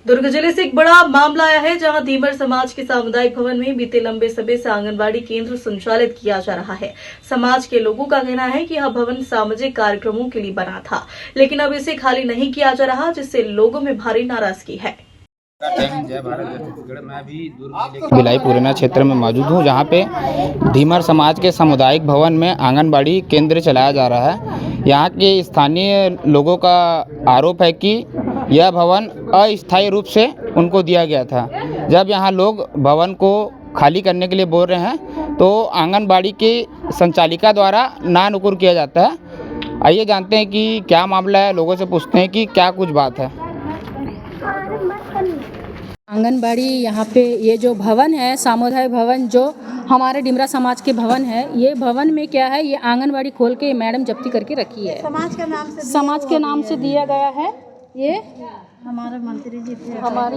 दुर्ग जिले से एक बड़ा मामला आया है, जहां धीवर समाज के सामुदायिक भवन में बीते लंबे समय से आंगनबाड़ी केंद्र संचालित किया जा रहा है। समाज के लोगों का कहना है कि यह भवन सामाजिक कार्यक्रमों के लिए बना था, लेकिन अब इसे खाली नहीं किया जा रहा, जिससे लोगों में भारी नाराजगी है। जय भारत जय छत्तीसगढ़। मैं अभी दुर्ग जिले के भिलाई पुराना क्षेत्र में मौजूद हूँ, जहाँ पे धीवर समाज के सामुदायिक भवन में आंगनबाड़ी केंद्र चलाया जा रहा है। यहाँ के स्थानीय लोगों का आरोप है कि यह भवन अस्थायी रूप से उनको दिया गया था। जब यहाँ लोग भवन को खाली करने के लिए बोल रहे हैं तो आंगनबाड़ी की संचालिका द्वारा ना नुकुर किया जाता है। आइए जानते हैं कि क्या मामला है, लोगों से पूछते हैं कि क्या कुछ बात है। आंगनबाड़ी यहाँ पे ये जो भवन है, सामुदायिक भवन जो हमारे डिमरा समाज के भवन है, ये भवन में क्या है, ये आंगनबाड़ी खोल के मैडम जब्ती करके रखी है। समाज के नाम से दिया गया है। ये हमारे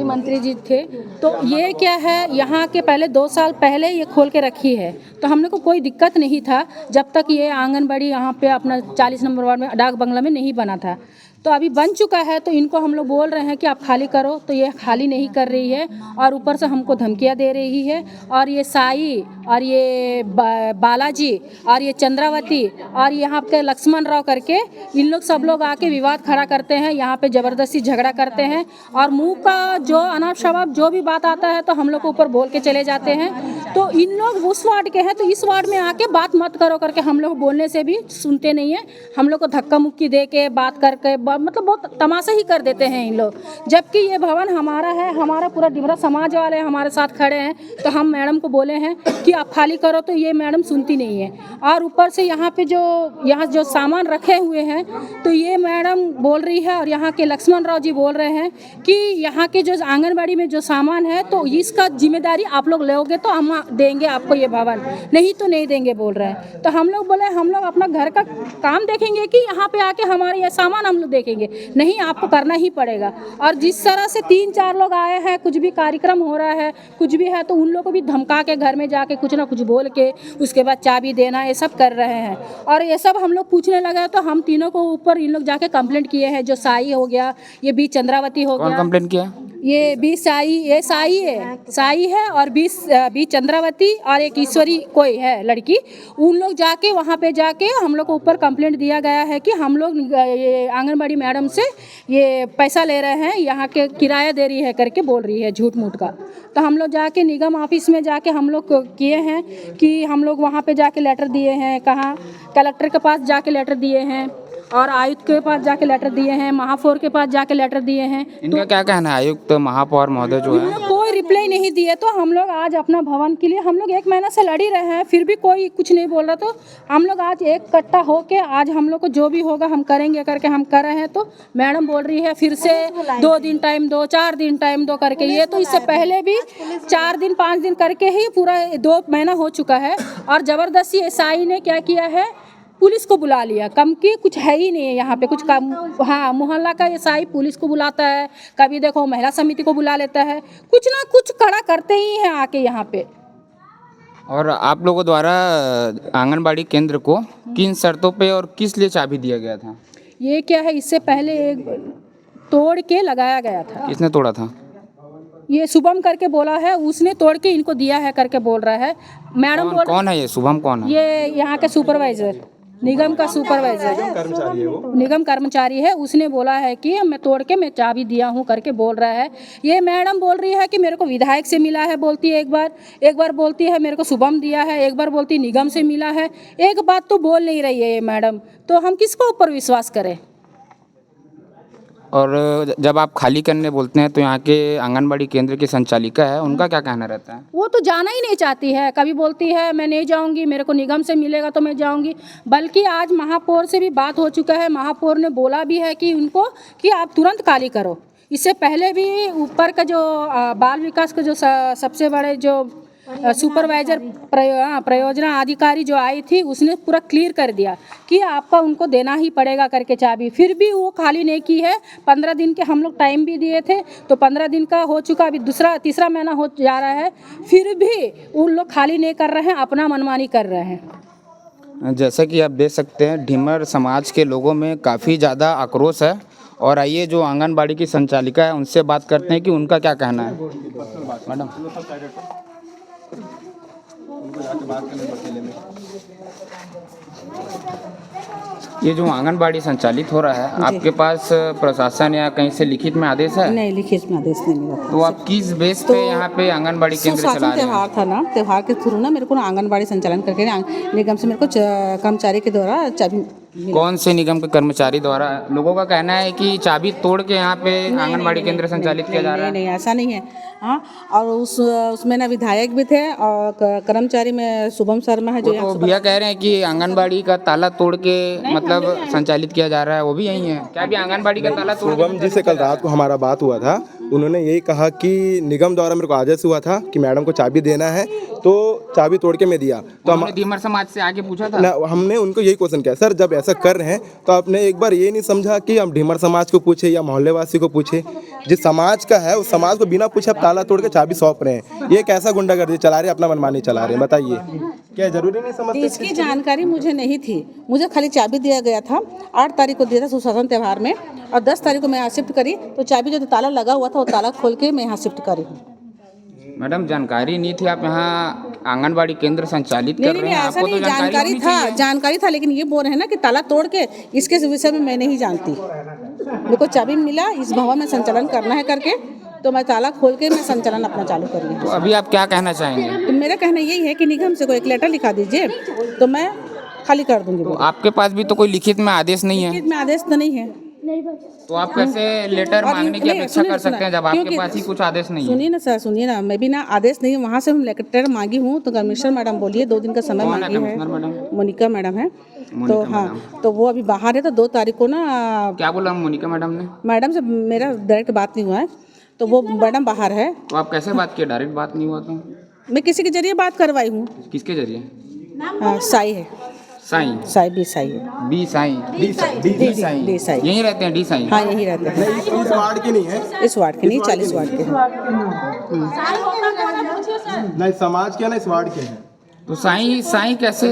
मंत्री जी थे। तो ये क्या है, यहाँ के पहले 2 साल पहले ये खोल के रखी है, तो हमने को कोई दिक्कत नहीं था जब तक ये आंगनबाड़ी यहाँ पे अपना 40 नंबर वार्ड में डाक बंगला में नहीं बना था। तो अभी बन चुका है, तो इनको हम लोग बोल रहे हैं कि आप खाली करो, तो ये खाली नहीं कर रही है और ऊपर से हमको धमकियाँ दे रही है। और ये साई और ये बालाजी और ये चंद्रावती और यहाँ पे लक्ष्मण राव करके इन लोग सब लोग आके विवाद खड़ा करते हैं, यहाँ पे ज़बरदस्ती झगड़ा करते हैं और मुंह का जो अनाप शनाप जो भी बात आता है तो हम लोग को ऊपर बोल के चले जाते हैं। तो इन लोग उस वार्ड के हैं, तो इस वार्ड में आके बात मत करो करके हम लोग बोलने से भी सुनते नहीं है। हम लोग को धक्का मुक्की दे के बात करके मतलब बहुत तमाशा ही कर देते हैं इन लोग। जबकि ये भवन हमारा है, हमारा पूरा डिमरा समाज वाले हमारे साथ खड़े हैं, तो हम मैडम को बोले हैं कि आप खाली करो, तो ये मैडम सुनती नहीं है। और ऊपर से यहाँ पे यहाँ जो सामान रखे हुए हैं, तो ये मैडम बोल रही है और यहाँ के लक्ष्मण राव जी बोल रहे हैं कि यहाँ के जो आंगनबाड़ी में जो सामान है तो इसका जिम्मेदारी आप लोग लोगे तो हम देंगे आपको ये भवन, नहीं तो नहीं देंगे बोल रहे हैं। तो हम लोग बोले हम लोग अपना घर का काम देखेंगे कि यहाँ पे आके हमारे ये सामान हम लोग देखेंगे, नहीं आपको करना ही पड़ेगा। और जिस तरह से 3-4 लोग आए हैं, कुछ भी कार्यक्रम हो रहा है, कुछ भी है, तो उन लोगों को भी धमका के घर में जाके कुछ ना कुछ बोल के उसके बाद चाबी देना, ये सब कर रहे हैं। और ये सब हम लोग पूछने लगे तो हम तीनों को ऊपर इन लोग जाके कंप्लेंट किए हैं। जो साई हो गया, ये बी चंद्रावती हो गया। कौन कंप्लेंट किया? ये बी साई, ये साई है और बी चंद्रावती और एक ईश्वरी कोई है लड़की। उन लोग जाके वहाँ पे जाके हम लोग को ऊपर कंप्लेंट दिया गया है कि हम लोग ये आंगनबाड़ी मैडम से ये पैसा ले रहे हैं, यहाँ के किराया दे रही है करके बोल रही है झूठ मूठ का। तो हम लोग जाके निगम ऑफिस में जाके हम लोग किए हैं कि हम लोग वहाँ पे जाके लेटर दिए हैं, कहाँ कलेक्टर के पास जाके लेटर दिए हैं और आयुक्त के पास जाके लेटर दिए हैं, महापौर के पास जाके लेटर दिए हैं। इनका क्या कहना है? आयुक्त महापौर महोदय जो है कोई रिप्लाई नहीं दिए। तो हम लोग आज अपना भवन के लिए हम लोग 1 महीना से लड़ ही रहे हैं, फिर भी कोई कुछ नहीं बोल रहा। तो हम लोग आज एक कट्टा होके आज हम लोग को जो भी होगा हम करेंगे करके हम कर रहे हैं। तो मैडम बोल रही है फिर से 2 दिन टाइम दो, 4 दिन टाइम दो करके। ये तो इससे पहले भी 4 दिन 5 दिन करके ही पूरा 2 महीना हो चुका है। और ज़बरदस्ती एसआई ने क्या किया है, पुलिस को बुला लिया। कम की कुछ है ही नहीं है यहाँ पे कुछ काम। हाँ, मोहल्ला का एसआई पुलिस को बुलाता है, कभी देखो महिला समिति को बुला लेता है, कुछ ना कुछ खड़ा करते ही हैं आके यहाँ पे। और आप लोगों द्वारा आंगनबाड़ी केंद्र को किन शर्तों पे और किस लिए चाबी दिया गया था? ये क्या है, इससे पहले एक तोड़ के लगाया गया था। किसने तोड़ा था? ये शुभम करके बोला है, उसने तोड़ के इनको दिया है करके बोल रहा है। मैडम कौन है ये शुभम? कौन है ये? यहाँ के सुपरवाइजर, निगम का सुपरवाइजर, निगम कर्मचारी है। उसने बोला है कि मैं तोड़ के मैं चाबी दिया हूँ करके बोल रहा है। ये मैडम बोल रही है कि मेरे को विधायक से मिला है, बोलती है एक बार बोलती है मेरे को शुभम दिया है, एक बार बोलती निगम से मिला है। एक बात तो बोल नहीं रही है ये मैडम, तो हम किसको ऊपर विश्वास करें? और जब आप खाली करने बोलते हैं तो यहाँ के आंगनबाड़ी केंद्र की संचालिका है, उनका क्या कहना रहता है? वो तो जाना ही नहीं चाहती है। कभी बोलती है मैं नहीं जाऊंगी, मेरे को निगम से मिलेगा तो मैं जाऊंगी। बल्कि आज महापौर से भी बात हो चुका है, महापौर ने बोला भी है कि उनको कि आप तुरंत खाली करो। इससे पहले भी ऊपर का जो बाल विकास का जो सबसे बड़े जो सुपरवाइजर परियोजना अधिकारी जो आई थी, उसने पूरा क्लियर कर दिया कि आपका उनको देना ही पड़ेगा करके चाबी। फिर भी वो खाली नहीं की है। 15 दिन के हम लोग टाइम भी दिए थे, तो 15 दिन का हो चुका, अभी तीसरा महीना हो जा रहा है, फिर भी उन लोग खाली नहीं कर रहे हैं, अपना मनमानी कर रहे हैं। जैसा कि आप देख सकते हैं, ढीमर समाज के लोगों में काफ़ी ज़्यादा आक्रोश है और आइए जो आंगनबाड़ी की संचालिका है उनसे बात करते हैं कि उनका क्या कहना है। मैडम, ये जो आंगनबाड़ी संचालित हो रहा है, आपके पास प्रशासन या कहीं से लिखित में आदेश है? नहीं, लिखित में आदेश नहीं मिला। तो आप किस बेस पे यहाँ पे आंगनबाड़ी केंद्र चला रहे हैं? त्योहार था ना, त्योहार के थ्रू ना मेरे को आंगनबाड़ी संचालन करके निगम से मेरे को कर्मचारी के द्वारा चाबी। कौन से निगम के कर्मचारी द्वारा? लोगों का कहना है कि चाबी तोड़ के यहाँ पे आंगनबाड़ी केंद्र संचालित किया जा रहा है। नहीं, ऐसा नहीं है। हाँ, और उसमें ना विधायक भी थे और कर्मचारी में शुभम शर्मा है जो तो भैया कह रहे हैं कि आंगनबाड़ी का ताला तोड़ के मतलब संचालित किया जा रहा है, वो भी यही है क्या? भी आंगनबाड़ी का ताला तोड़? शुभम जी से कल रात को हमारा बात हुआ था, उन्होंने यही कहा कि निगम द्वारा मेरे को आदेश हुआ था कि मैडम को चाबी देना है, तो चाबी तोड़ के मैं दिया। तो हम धीमर समाज से आगे पूछा था ना, हमने उनको यही क्वेश्चन किया, सर जब ऐसा कर रहे हैं तो आपने एक बार ये नहीं समझा कि हम ढीमर समाज को पूछे या मोहल्लेवासी को पूछे? जिस समाज का है उस समाज को बिना पूछे आप ताला तोड़ के चाबी सौंप रहे हैं, ये कैसा गुंडागर्दी चला रहे हैं, अपना मनमानी चला रहे हैं? बताइए, क्या जरूरी नहीं समझते? इसकी जानकारी मुझे नहीं थी, मुझे खाली चाबी दिया गया था। 8 तारीख को दिया था सुशासन त्यौहार में, और 10 तारीख को मैं यहाँ शिफ्ट करी, तो चाबी जो ताला लगा हुआ था वो ताला खोल के मैं यहाँ शिफ्ट करी हूँ। मैडम, जानकारी नहीं थी, आप यहाँ आंगनबाड़ी केंद्र संचालित कर रहे हैं? ऐसा नहीं, जानकारी था, लेकिन ये बोल रहे हैं ना कि ताला तोड़ के, इसके विषय में मैं नहीं जानती। मेरे को चाबी मिला, इस भवन में संचालन करना है करके, तो मैं ताला खोल के मैं संचालन अपना चालू कर रही हूँ। तो अभी आप क्या कहना चाहेंगे? तो मेरा कहना यही है कि निगम से कोई एक लेटर लिखा दीजिए तो मैं खाली कर दूंगी। तो आपके पास भी तो कोई लिखित में आदेश नहीं है? लिखित में आदेश तो नहीं है। तो आप कैसे लेटर मांगने की अपेक्षा कर सकते हैं जब आपके पास ही कुछ आदेश नहीं है? सुनिए ना सर, सुनिए ना, मैं भी ना आदेश नहीं, वहाँ से हम लेटर मांगी हूँ, तो कमिश्नर मैडम बोलिए 2 दिन का समय मांगी है। मोनिका मैडम है, तो हाँ, तो वो अभी बाहर है, तो 2 तारीख को ना। क्या बोला मोनिका मैडम ने? मैडम से मेरा डायरेक्ट बात नहीं हुआ है, तो वो मैडम बाहर है। तो आप कैसे बात किए? डायरेक्ट बात नहीं हुआ तो? मैं किसी के जरिए बात करवाई हूँ। किसके जरिए? साई है, साई बी साई है। डी साई यहीं रहते हैं? डी साई, हाँ यहीं रहते हैं। इस वार्ड की नहीं है, इस वार्ड के नहीं, 40 वार्ड के हैं। नहीं समाज के, ना इस वार्ड के हैं। तो साई कैसे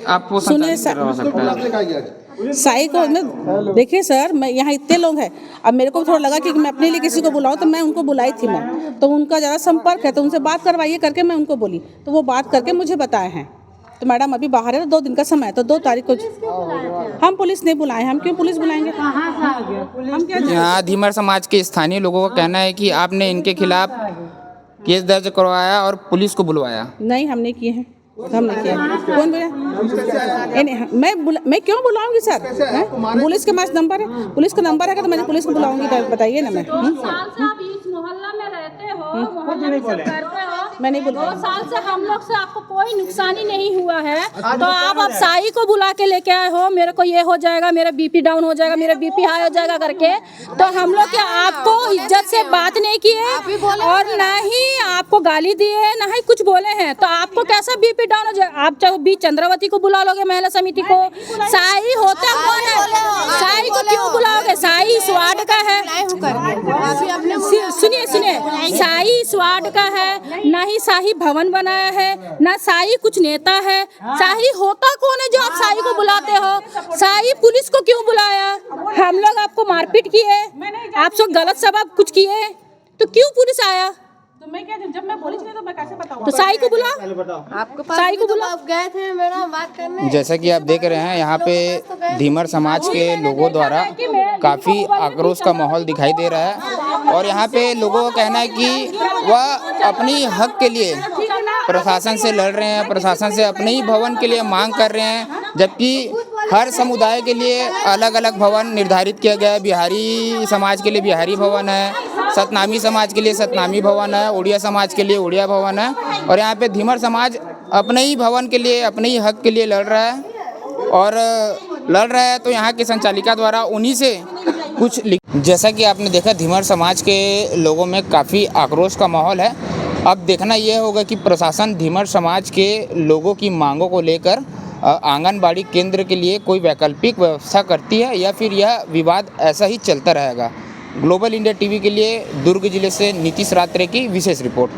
आपको संचालित करवा सकता है? साई को मैं देखिए सर, मैं यहाँ इतने लोग हैं, अब मेरे को थोड़ा लगा कि मैं अपने लिए किसी को बुलाऊं, तो मैं उनको बुलाई थी मैं, तो उनका ज़्यादा संपर्क है, तो उनसे बात करवाइए करके मैं उनको बोली, तो वो बात करके मुझे बताए हैं। तो मैडम अभी बाहर है, तो 2 दिन का समय है, तो 2 तारीख को हम पुलिस नहीं बुलाए, हम क्यों पुलिस बुलाएंगे? हम क्या? यहाँ धीमर समाज के स्थानीय लोगों का कहना है कि आपने इनके खिलाफ केस दर्ज करवाया और पुलिस को बुलवाया। नहीं, हम नहीं किए हैं, हम नहीं किए। कौन बोला? मैं क्यों बुलाऊंगी सर? पुलिस के पास नंबर है, पुलिस का नंबर है तो मैं पुलिस को बुलाऊंगी? बताइए ना। मैं मोहल्ला में रहते हो, मोहल्ला में सब करते हो, मैं नहीं बोल 2 साल से हम लोग से आपको कोई नुकसानी नहीं हुआ है, तो आप अब साई को बुला के लेके आए हो, मेरे को ये हो जाएगा, मेरा बीपी डाउन हो जाएगा, मेरा बीपी हाई हो जाएगा करके। तो हम लोग क्या आपको इज्जत से बात नहीं किए और ना ही आपको गाली दिए, ना ही कुछ बोले हैं, तो आपको कैसा बीपी डाउन हो जाएगा? आप चाहे बी चंद्रावती को बुला लोगे, महिला समिति को। साई होता कौन है? साई को क्यों बुलाओगे? साई इस वार्ड का है। सुनिए, साई इस वार्ड का है, ना ही साई भवन बनाया है, ना साई कुछ नेता है। साई होता कौन है जो आप साई को बुलाते हो? साई पुलिस को क्यों बुलाया? हम लोग आपको मारपीट किए, आप सब गलत सबब कुछ किए, तो क्यों पुलिस आया? तो मैं क्या, जब मैं पुलिस नहीं तो मैं कैसे बताऊं? तो साई को बुला, आपके पास साई को बुला। आप गए थे मेरा बात करने। जैसा कि आप देख रहे हैं, यहाँ पे धीमर समाज के लोगों द्वारा काफ़ी आक्रोश का माहौल दिखाई दे रहा है और यहाँ पे लोगों का कहना है कि वह अपनी हक के लिए प्रशासन से लड़ रहे हैं, प्रशासन से अपने ही भवन के लिए मांग कर रहे हैं, जबकि हर समुदाय के लिए अलग अलग भवन निर्धारित किया गया है। बिहारी समाज के लिए बिहारी भवन है, सतनामी समाज के लिए सतनामी भवन है, उड़िया समाज के लिए उड़िया भवन है, और यहाँ पे धीमर समाज अपने ही भवन के लिए, अपने ही हक के लिए लड़ रहा है। और लड़ रहा है तो यहाँ की संचालिका द्वारा उन्हीं से कुछ जैसा कि आपने देखा, धीमर समाज के लोगों में काफ़ी आक्रोश का माहौल है। अब देखना यह होगा कि प्रशासन धीमर समाज के लोगों की मांगों को लेकर आंगनबाड़ी केंद्र के लिए कोई वैकल्पिक व्यवस्था करती है या फिर यह विवाद ऐसा ही चलता रहेगा। ग्लोबल इंडिया टीवी के लिए दुर्ग जिले से नीतीश रात्रे की विशेष रिपोर्ट।